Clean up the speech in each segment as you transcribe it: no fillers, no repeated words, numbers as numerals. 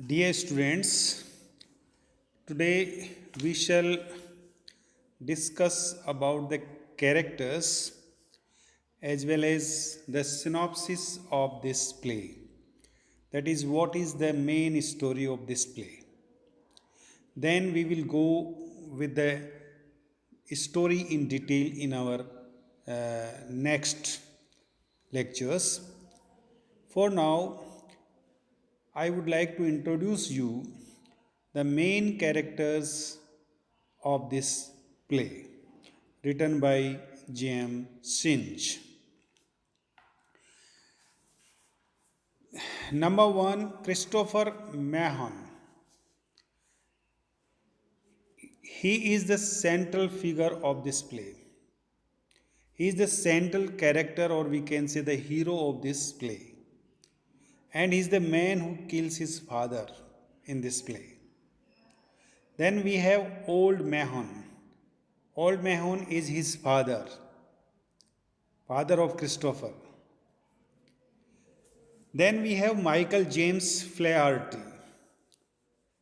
Dear students, today we shall discuss about the characters as well as the synopsis of this play. That is, what is the main story of this play. Then we will go with the story in detail in our next lectures. For now, I would like to introduce you the main characters of this play written by J.M. Sinch. Number one, Christopher Mahon. He is the central figure of this play. He is the central character, or we can say the hero of this play. And he is the man who kills his father in this play. Then we have Old Mahon. Old Mahon is his father, father of Christopher. Then we have Michael James Flaherty.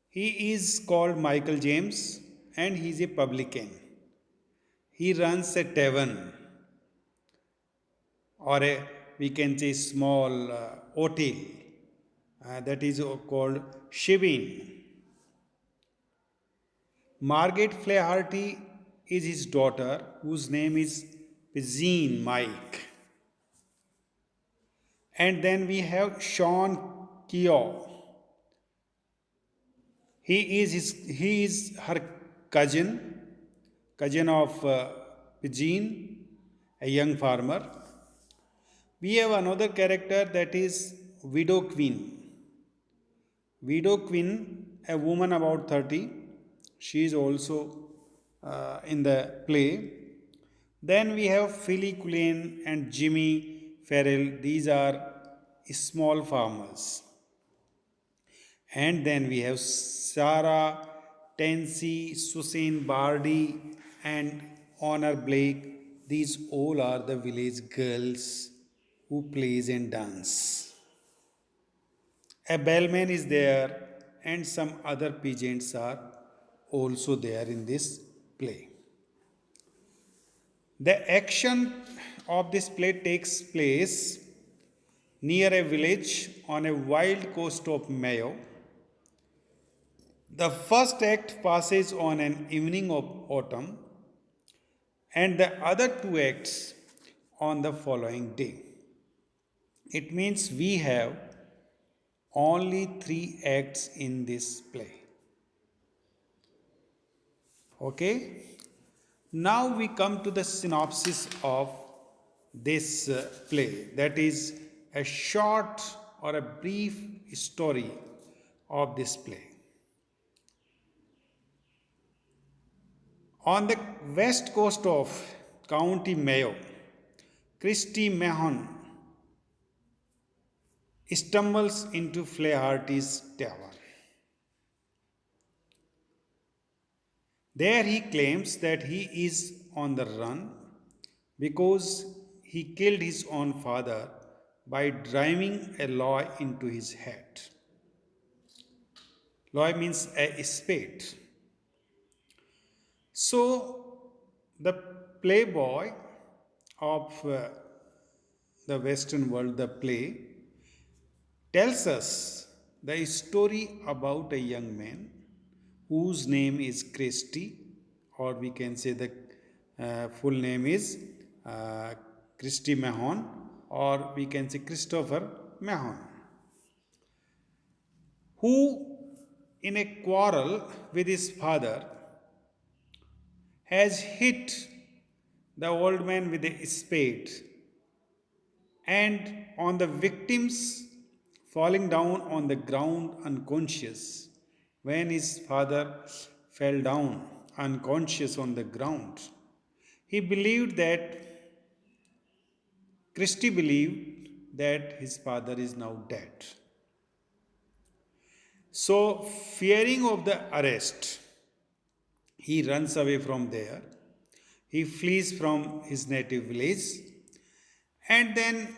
He is called Michael James and he is a publican. He runs a tavern, or a, we can say, small hotel that is called Shebeen. Margaret Flaherty is his daughter, whose name is Pizine Mike. And then we have Sean Keogh. He is her cousin of Pidgin, a young farmer. We have another character, that is Widow Queen. Widow Queen, a woman about 30, she is also in the play. Then we have Philly Cullen and Jimmy Farrell. These are small farmers. And then we have Sarah Tansey, Susan Bardi, and Honor Blake. These all are the village girls who plays and dance. A bellman is there, and some other peasants are also there in this play. The action of this play takes place near a village on a wild coast of Mayo. The first act passes on an evening of autumn, and the other two acts on the following day. It means we have only three acts in this play. Okay? Now we come to the synopsis of this play, that is a short or a brief story of this play. On the west coast of County Mayo, Christy Mahon stumbles into Flaherty's tavern. There he claims that he is on the run because he killed his own father by driving a law into his head. Law means a spade. So, the playboy of the Western world, the play, tells us the story about a young man whose name is Christy, or we can say the full name is Christy Mahon, or we can say Christopher Mahon, who, in a quarrel with his father, has hit the old man with a spade, and on the victims falling down on the ground unconscious. When his father fell down unconscious on the ground, he believed that Christy believed that his father is now dead. So, fearing of the arrest, he runs away from there. He flees from his native village, and then,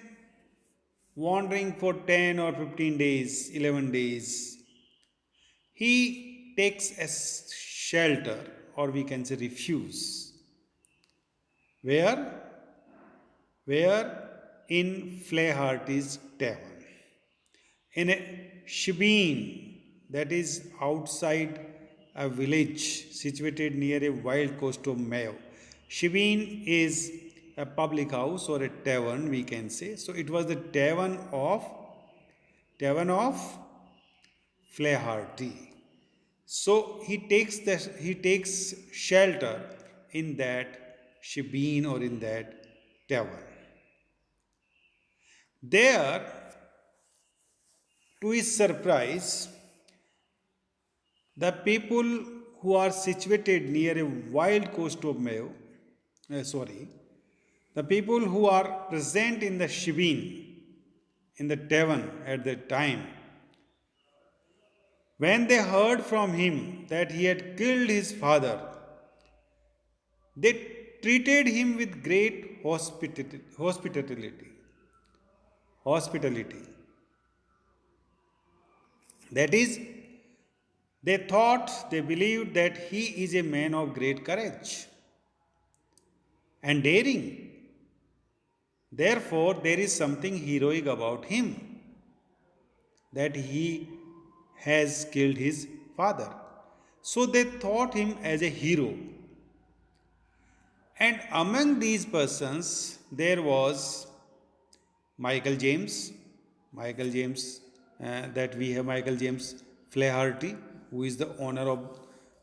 wandering for 10 or 15 days, 11 days, he takes a shelter, or we can say refuge. Where? Where? In Flaherty's tavern. In a shebeen, that is outside a village situated near a wild coast of Mayo. Shebeen is a public house or a tavern, we can say. So it was the tavern of Flaherty. So he takes shelter in that shebeen or in that tavern. There, to his surprise, the people who are situated near a wild coast of Mayo, the people who are present in the shebeen, in the tavern at the time, when they heard from him that he had killed his father, they treated him with great hospitality. Hospitality. That is, they believed that he is a man of great courage and daring. Therefore, there is something heroic about him, that he has killed his father. So they thought him as a hero. And among these persons, there was Michael James, that we have Michael James Flaherty, who is the owner of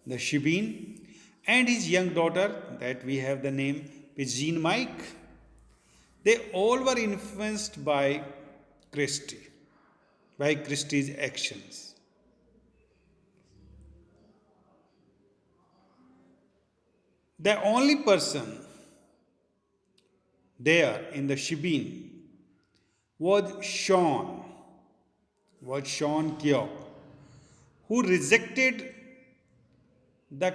the shebeen, and his young daughter, that we have the name Pigeon Mike. They all were influenced by Christie's actions. The only person there in the shebeen was Sean Keogh, who rejected the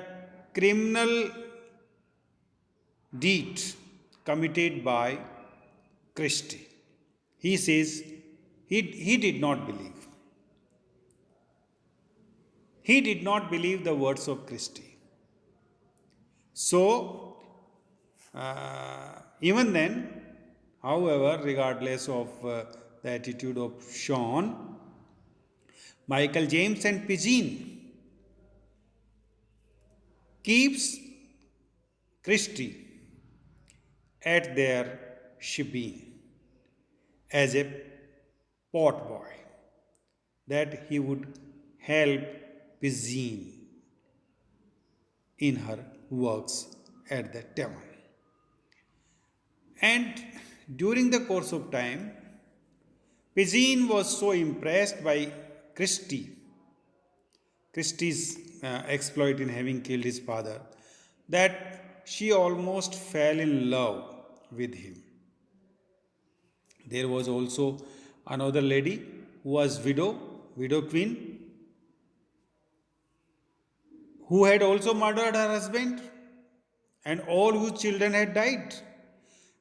criminal deed committed by Christie. He says he did not believe. He did not believe the words of Christie. So, even then, however, regardless of the attitude of Sean, Michael James and Pigeon keeps Christie at their shebeen as a pot boy, that he would help Pigeon in her works at the tavern. And during the course of time, Pigeon was so impressed by Christie's exploit in having killed his father, that she almost fell in love with him. There was also another lady who was widow queen, who had also murdered her husband, and all whose children had died.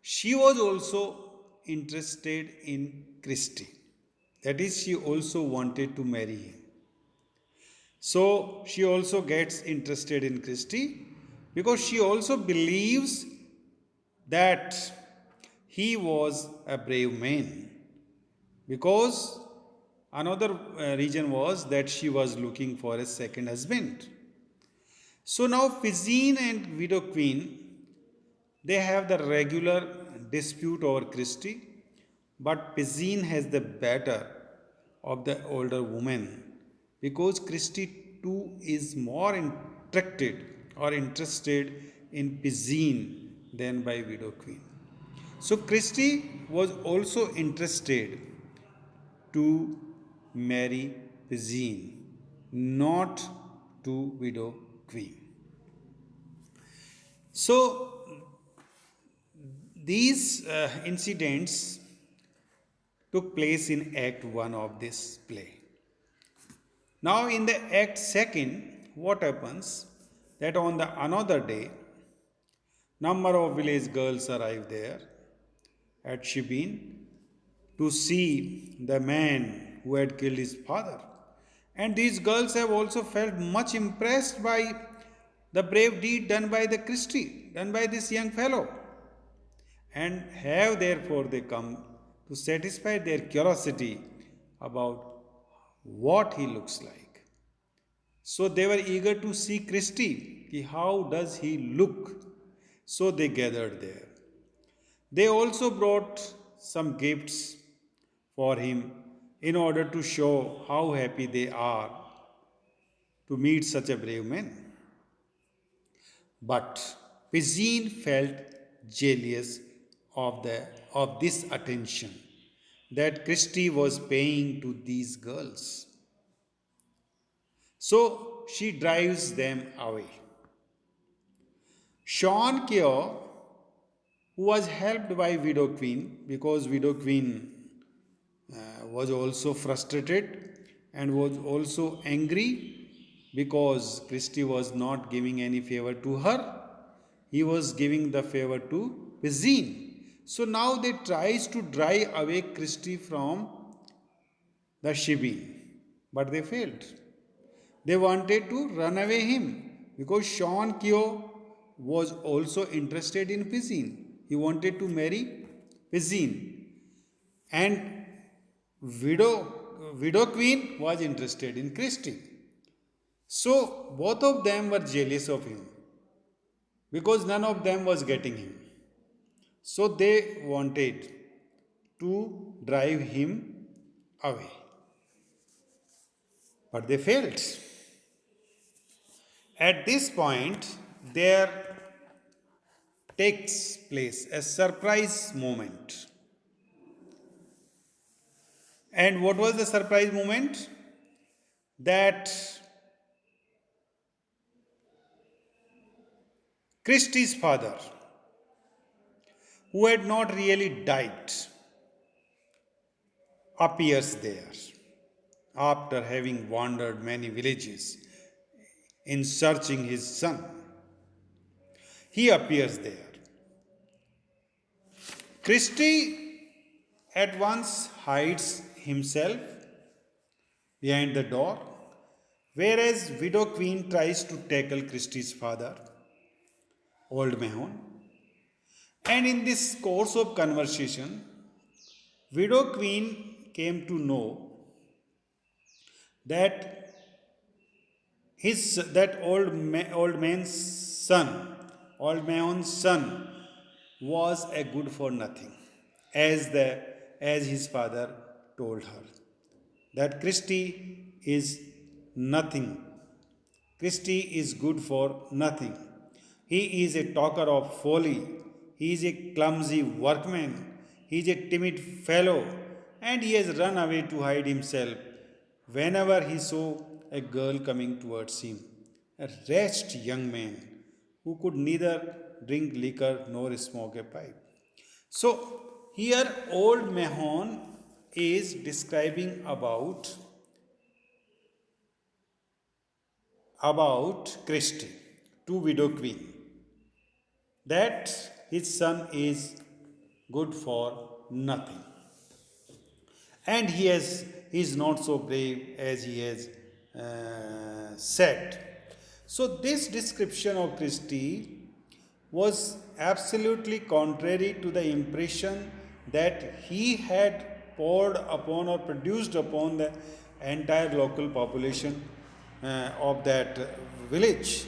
She was also interested in Christie. That is, she also wanted to marry him. So she also gets interested in Christie because she also believes that he was a brave man. Because another reason was that she was looking for a second husband. So now Pigeon and widow queen, they have the regular dispute over Christie, but Pigeon has the better of the older woman, because Christie too is more interested in Pigeon than by widow queen. So Christie was also interested to marry Pigeon, not to widow queen. So these incidents took place in Act 1 of this play. Now in the Act 2, what happens? That on the another day, number of village girls arrive there at Shebeen to see the man who had killed his father. And these girls have also felt much impressed by the brave deed done by the Christie, done by this young fellow, and have therefore they come to satisfy their curiosity about what he looks like. So they were eager to see Christie. How does he look? So they gathered there. They also brought some gifts for him in order to show how happy they are to meet such a brave man. But Pizzine felt jealous of this attention that Christie was paying to these girls. So she drives them away. Sean Keogh, who was helped by Widow Queen, because Widow Queen was also frustrated and was also angry because Christie was not giving any favor to her. He was giving the favor to Pizzine. So now they tries to drive away Christie from the Shibin, but they failed. They wanted to run away him because Sean Keogh was also interested in Pizzine. He wanted to marry Pizzine. And widow Queen was interested in Christie. So both of them were jealous of him because none of them was getting him. So they wanted to drive him away. But they failed. At this point, there takes place a surprise moment. And what was the surprise moment? That Christie's father, who had not really died, appears there after having wandered many villages in searching his son. He appears there. Christie at once hides himself behind the door, whereas Widow Queen tries to tackle Christie's father, Old Mahon. And in this course of conversation, Widow Queen came to know that old Mahon's son, was a good for nothing, as his father told her. That Christie is nothing. Christie is good for nothing. He is a talker of folly. He is a clumsy workman. He is a timid fellow, and he has run away to hide himself whenever he saw a girl coming towards him. A wretched young man who could neither drink liquor nor smoke a pipe. So, here old Mahon is describing about Christie to Widow Queen, that his son is good for nothing, and he is not so brave as he has said. So this description of Christie was absolutely contrary to the impression that he had poured upon or produced upon the entire local population of that village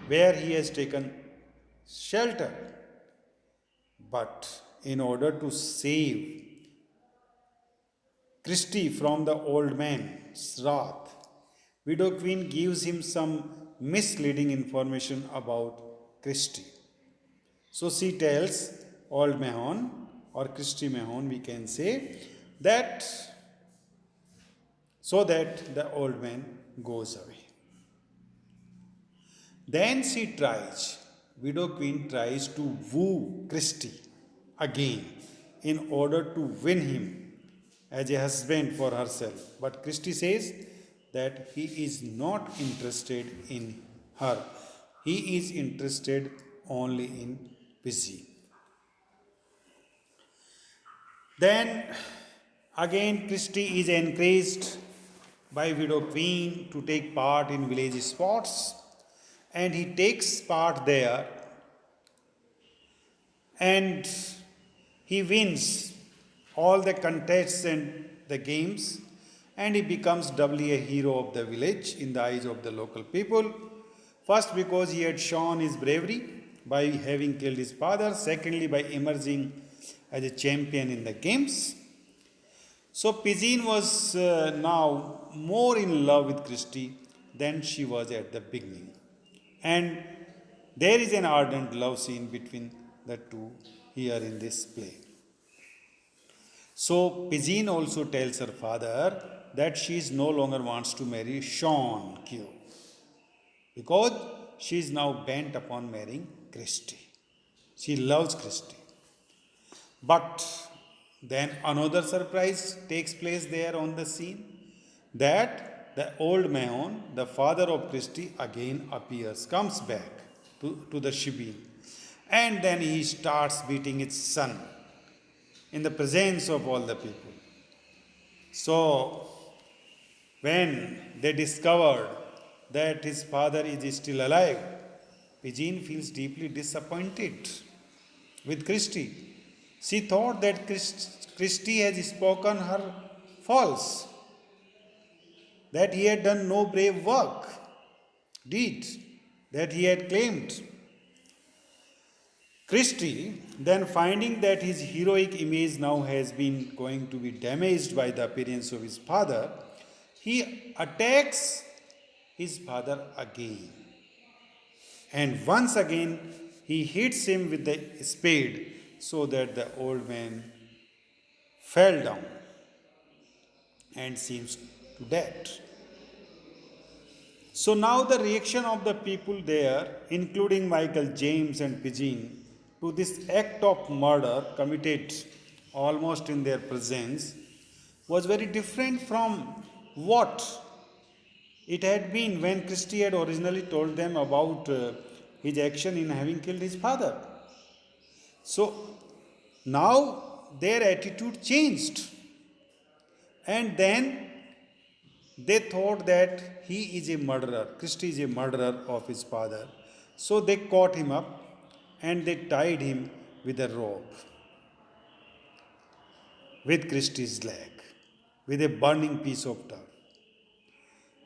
where he has taken shelter. But in order to save Christie from the old man's wrath, Widow Queen gives him some misleading information about Christie. So she tells old Mahon, or Christie Mahon, we can say, that so that the old man goes away. Then Widow Queen tries to woo Christie again in order to win him as a husband for herself. But Christie says that he is not interested in her. He is interested only in Pizzine. Then again Christie is encouraged by Widow Queen to take part in village sports, and he takes part there and he wins all the contests and the games, and he becomes doubly a hero of the village in the eyes of the local people. First, because he had shown his bravery by having killed his father, secondly, by emerging as a champion in the games. So, Pigeon was now more in love with Christie than she was at the beginning. And there is an ardent love scene between the two here in this play. So Pigeon also tells her father that she is no longer wants to marry Sean Q because she is now bent upon marrying Christie. She loves Christie. But then another surprise takes place there on the scene that the old Mahon, the father of Christie, again appears, comes back to the shebeen, and then he starts beating his son in the presence of all the people. So, when they discovered that his father is still alive, Pigeon feels deeply disappointed with Christie. She thought that Christie has spoken her false, that he had done no brave work, deed that he had claimed. Christie, then finding that his heroic image now has been going to be damaged by the appearance of his father, he attacks his father again. And once again, he hits him with the spade so that the old man fell down and seems to dead. So now the reaction of the people there, including Michael James and Pigeon, to this act of murder committed almost in their presence was very different from what it had been when Christie had originally told them about his action in having killed his father. So now their attitude changed, and then they thought that he is a murderer, Christie is a murderer of his father. So they caught him up and they tied him with a rope with Christie's leg, with a burning piece of turf.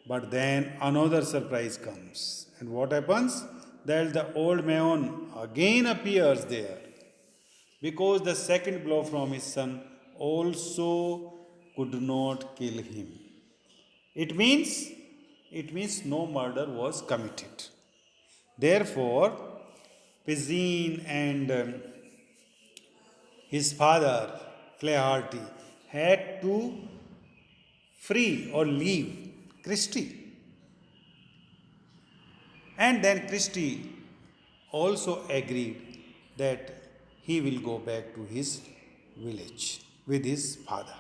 But then another surprise comes. And what happens? That the old man again appears there because the second blow from his son also could not kill him. It means no murder was committed. Therefore, Pigeon and his father, Flaherty, had to free or leave Christie. And then Christie also agreed that he will go back to his village with his father.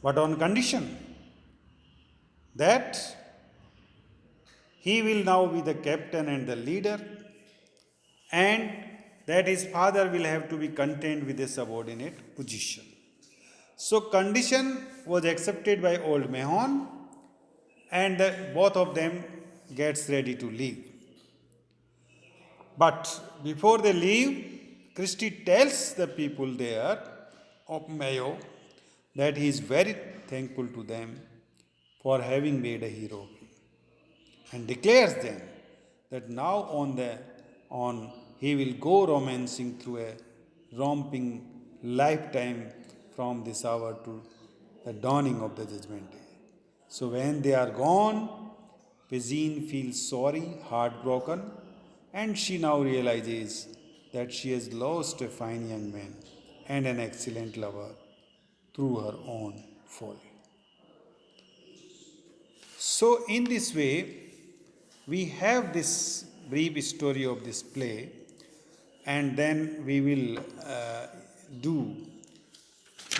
But on condition that he will now be the captain and the leader, and that his father will have to be content with a subordinate position. So condition was accepted by old Mahon, and both of them gets ready to leave. But before they leave, Christie tells the people there of Mayo that he is very thankful to them for having made a hero of him, and declares them that now on he will go romancing through a romping lifetime from this hour to the dawning of the judgment day. So when they are gone, Pigeon feels sorry, heartbroken, and she now realizes that she has lost a fine young man and an excellent lover through her own folly. So, in this way, we have this brief story of this play, and then we will do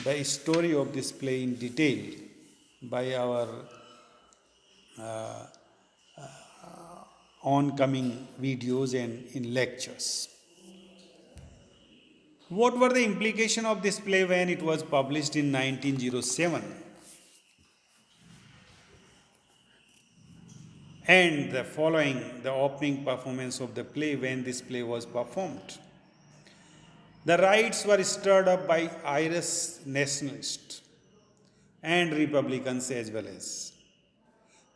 the story of this play in detail by our oncoming videos and in lectures. What were the implications of this play when it was published in 1907? and the following the opening performance of the play when this play was performed. The riots were stirred up by Irish nationalists and Republicans as well as.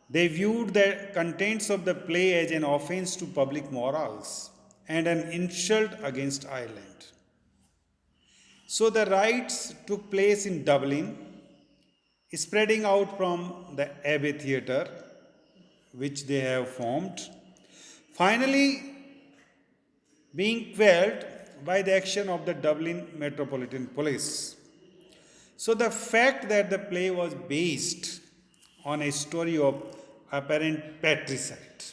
They viewed the contents of the play as an offense to public morals and an insult against Ireland. So the riots took place in Dublin, spreading out from the Abbey Theatre, which they have formed, finally being quelled by the action of the Dublin Metropolitan Police. So the fact that the play was based on a story of apparent patricide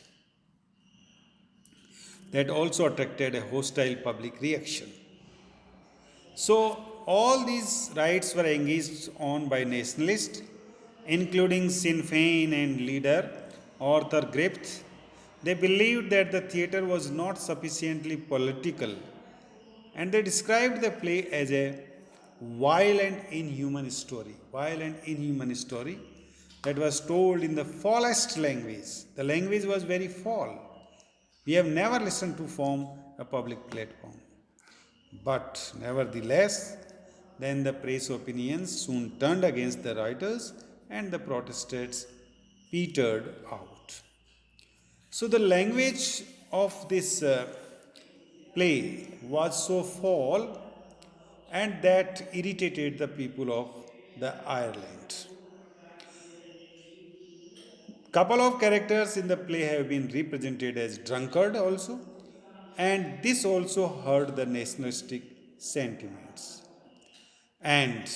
that also attracted a hostile public reaction. So all these riots were engaged on by nationalists, including Sinn Féin and leader Arthur Griffith. They believed that the theatre was not sufficiently political, and they described the play as a violent, inhuman story that was told in the foulest language. The language was very foul. We have never listened to form a public platform. But nevertheless, then the press opinions soon turned against the writers and the Protestants petered out. So the language of this play was so foul and that irritated the people of the Ireland. Couple of characters in the play have been represented as drunkard also, and this also hurt the nationalistic sentiments. And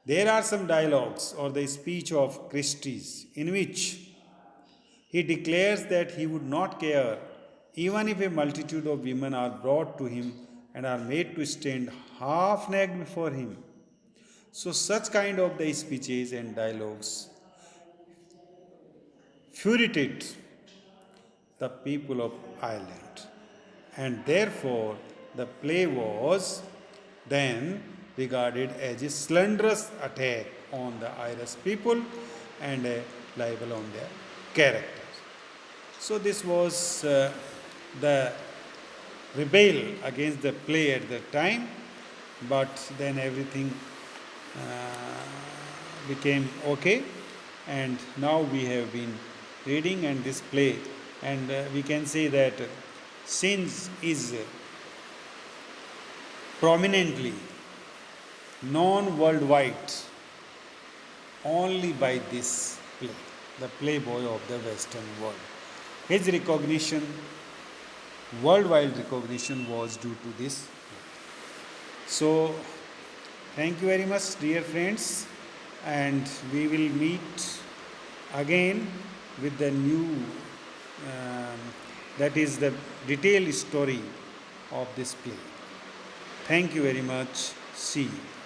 there are some dialogues or the speech of Christie's in which he declares that he would not care even if a multitude of women are brought to him and are made to stand half naked before him. So such kind of the speeches and dialogues infuriated the people of Ireland, and therefore the play was then regarded as a slanderous attack on the Irish people and a libel on their character. So this was the rebel against the play at that time, but then everything became okay, and now we have been reading and this play, and we can say that sins is prominently known worldwide only by this play, the playboy of the Western world. His recognition, worldwide recognition, was due to this. So, thank you very much, dear friends, and we will meet again with the new, that is the detailed story of this play. Thank you very much. See you.